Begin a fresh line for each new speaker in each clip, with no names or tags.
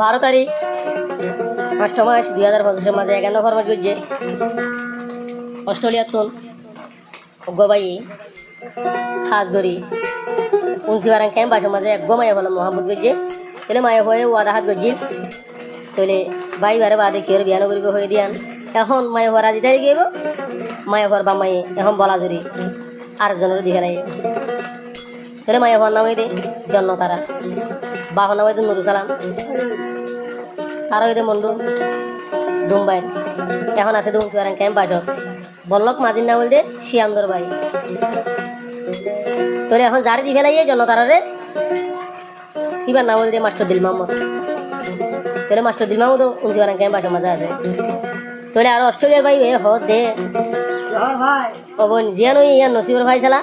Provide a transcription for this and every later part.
12 তারিখ 8 মাস 2025 মাঝে 51 ফরমাট করছে অস্ট্রেলিয়ার তুন গোবাই হাজ ধরি 19 ক্যাম্প আসে মাঝে এক গোমায় হলো মোহাম্মদ গজ্জে তাহলে মায়া হয়ে ওয়াদা হাত গজ্জিল তাহলে বাই বারে বাদে কেউ বিয়ানো করিব হয়ে দিয়ান এখন মায়া হওয়ার আজি তারিখ গেব মায়া হওয়ার বা মাই এখন বলা জুড়ি আরেকজনের দিকে নাই তাহলে মায়া হওয়ার নামে দে জন্ম তারা বাহ নামে দে নুরু সালাম তারা হইতে মন্ডু দুম্বাই এখন আছে দু ক্যাম্প আসক বল্লক মাঝির নাম দে শিয়ান্দর ভাই তাহলে এখন যারে দি ফেলাইয়ে জন্ম তারারে কিবার নাম দে মাস্টার দিল মোহাম্মদ তাহলে মাস্টার দিল মোহাম্মদ 19 ক্যাম্প আসে মজা আছে তাহলে আর অস্ট্রেলিয়ার ভাই হ দে ও বোন জিয়ান ওই ইয়ার নসিবর ভাই চালা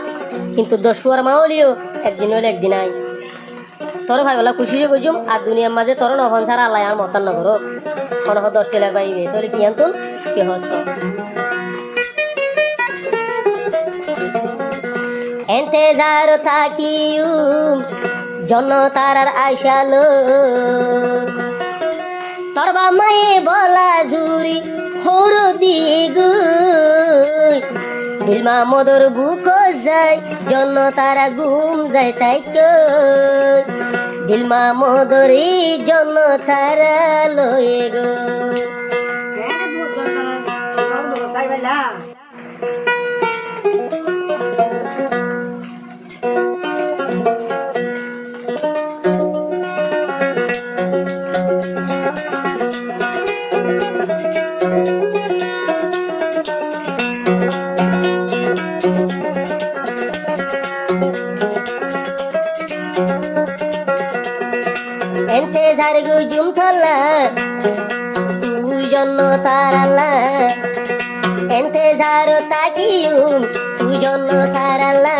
কিন্তু 10 শুয়ার মা হলিও একদিন হলে একদিন আই তোর ভাই বলা খুশি হয়ে বুঝুম আর দুনিয়ার মাঝে তোর নহন ছাড়া আল্লাহ আর মতান নগর কোন হদ অস্ট্রেলিয়ার ভাই তোর কি আনতুন কি হস এন্তেজার থাকিউ জন তারার আশালো তোর বা মায়ে বলা জুরি হর দিগু দিলমা মদর বুক যায় জন তারা ঘুম যায় তাই দিলমা মদরি জন তারা লয়ে গো এন্তেজার গুজুম থলা তুই জন্য তারালা এন্তেজার তাকিউম তুই জন্য তারালা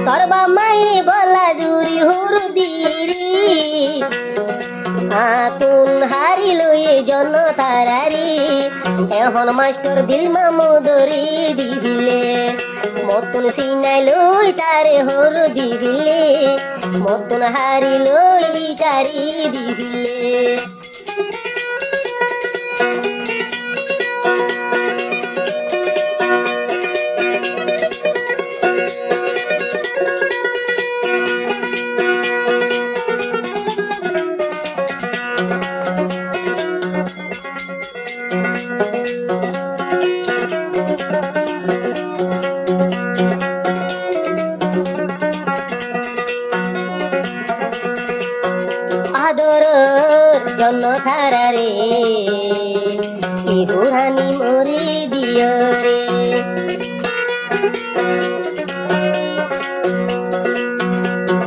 তোর বা মাই বলা জুরি হুর দিরি আতুন হারি লয়ে জন্য তারারি এখন মাস্টার দিল মামুদরি দিবিলে মতন সিনাই লই তারে হর দিবিলে মতন হারি লই তারি দিবিলে জন্য থারারে কি বুড়ানি মরে দিও রে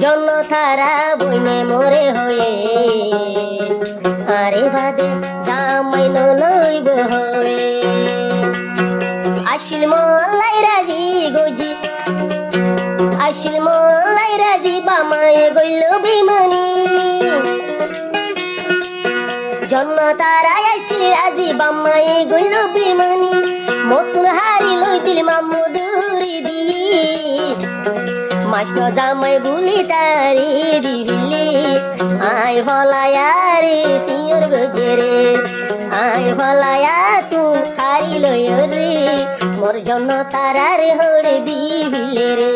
জন্য থারা বইনে মরে হয়ে আরে বাদে জামাই নইব হয়ে আসিল মোল্লাই রাজি গজি আসিল মোল্লাই রাজি বামায় গইল বিমানি জন্ম তারাই আসছিল রাজি বাম্মাই গইল বিমানি মতুন হারি লইতিল মামুদুরি দি মাস্টার জামাই বুলি তারি দিবিলি আয় ভলায়া রে সিয়র গজরে আয় ভলায়া তুই হারি লই রে মোর জন্য তারার হড়ে দিবিলে রে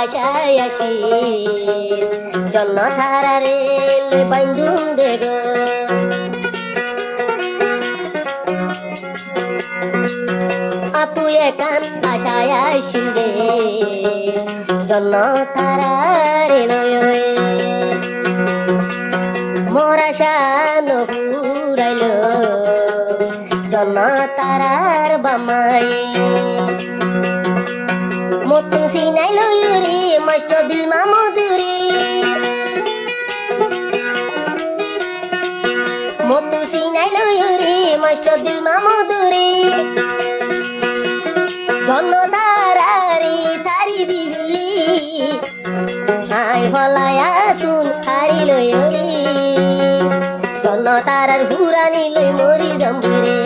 আশায় আসি জন্য থারারে বান্ধুন দেগ আপু একান আশায় আসি রে জন্য থারারে লয় মোর আশা নহুরাইল জন্য তারার বামাই মতন সিনাই লয়ুরি মাস্টার দিল মামুদুরি মতন সিনাই লয়ুরি মাস্টার দিল মামুদুরি তারার হুরানি লই মরি জম্বুরে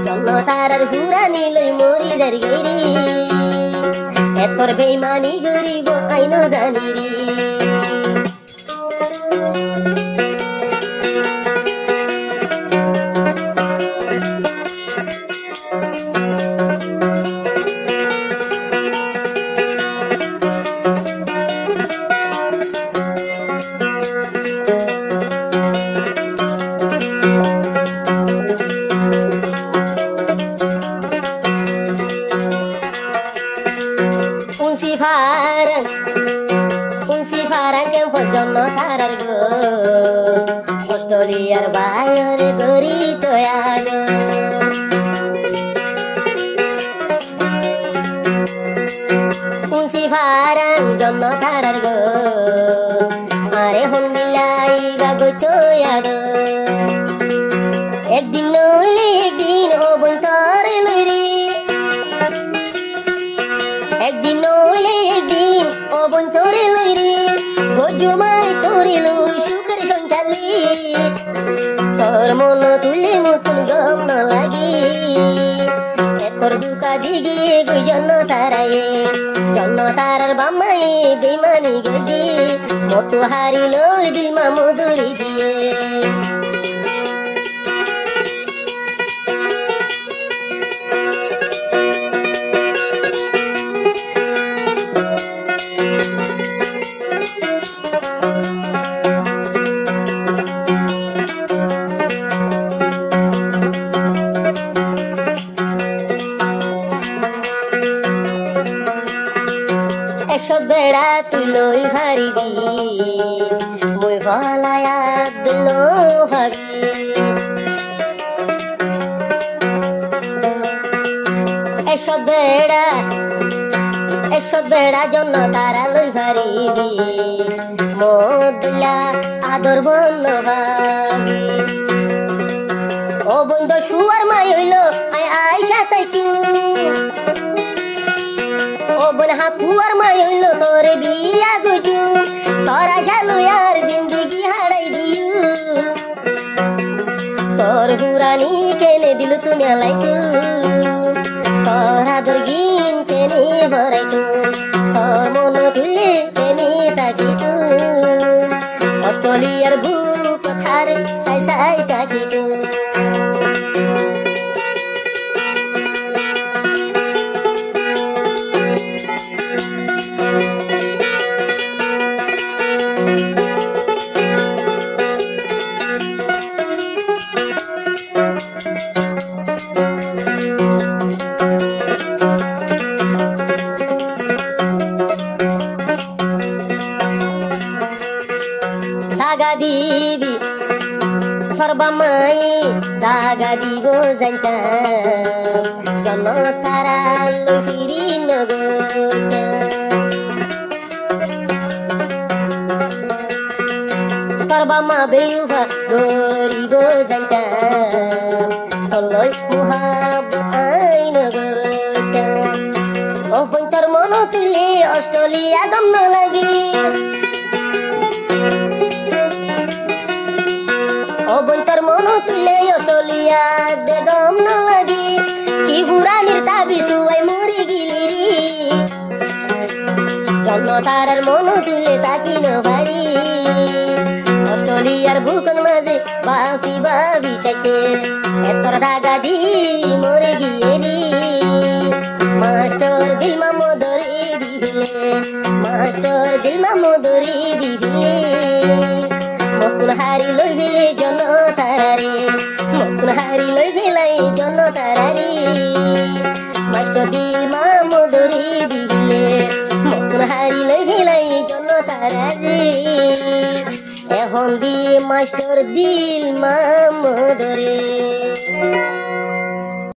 জন্ম তারার হুরানি লই মরি যার গেরি এতর বেইমানি গরিব আইনো জানি রে জন্ম তারার গো অস্ট্রেলিয়ার বাইরে গরি তয়াগ উনসি ফারাং জন্ম তারার গো আরে হন্দিলাই গাগো তয়াগ একদিন নইলে একদিন ও বন্তর লইরি একদিন নইলে একদিন ও বন্তর লইরি জমাই করিলু সুখের সঞ্চালি তোর মন তুলে নতুন গম ন লাগি তোর দুকা দিগি গুই জন্য তারায়ে জন্য তারার বামাই বেমানি গজি মতো হারিল দিল মা মধুরি দিয়ে এসব বেড়া তুই লই হারিবি মই ভালায়া দিল ভাবি এসব বেড়া জন্য তারা লই হারিবি মদুলা আদর বন্ধ ভাবি ও বন্ধু শুয়ার মাই হইল আই আইসা তাই বন হাতুয়ার মাই হইল তোর বিয়া গুজু তোর আশা লইয়ার জিন্দগি হারাই দিউ তোর হুরানি কেনে দিল তুমি আলাইতু তোর আদর গিন কেনে ভরাইতু তোর মন তুলে কেনে তাকিতু অস্ট্রেলিয়ার বুক থার সাই সাই তাকিতু দাগা দিবি সর্বা মাই দাগা দিব জানতাম জন্ম তারা লুকিরি নগর সর্বা মা বেউভা গরিব জানতাম তলই মুহাব আই নগর ও বন্তর মন তুলে অস্ট্রেলিয়া গম ন লাগি ও বন্তর মন তুলে অস্ট্রেলিয়া দে গম ন লাগি কি হুরানির তাবি সুয়াই মরি গিলি রি জন্ম তারার মন তুলে তাকি ন ভারি অস্ট্রেলিয়ার বুকন মাঝে বাকি বাবি চাইতে এতর দাগা দি মরে গিয়েলি মাস্টার দিল মা মদরি দিলে মাস্টার দিল মা মদরি দিলে মতুন হারি লই বেলে জন তারারে মতুন হারি লই বেলাই জন তারারে মাস্টার দিল মা মদরি দিলে মতুন হারি লই বেলাই জন তারারে এখন দি মাস্টার দিল মা মদরে